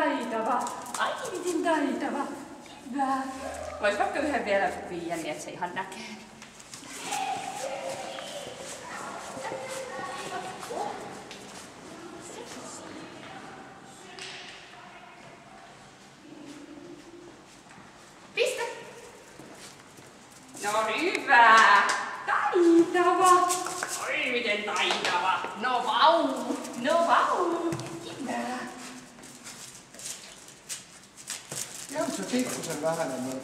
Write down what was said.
taitava. Ai miten taitava. Hyvä. Vois vaikka yhden vielä viiä, niin että se ihan näkee. Piste. No hyvä. Taitava. Oi miten taitava. No vau. No vau. Hyvä. Ja on se pikkusen vähäinen.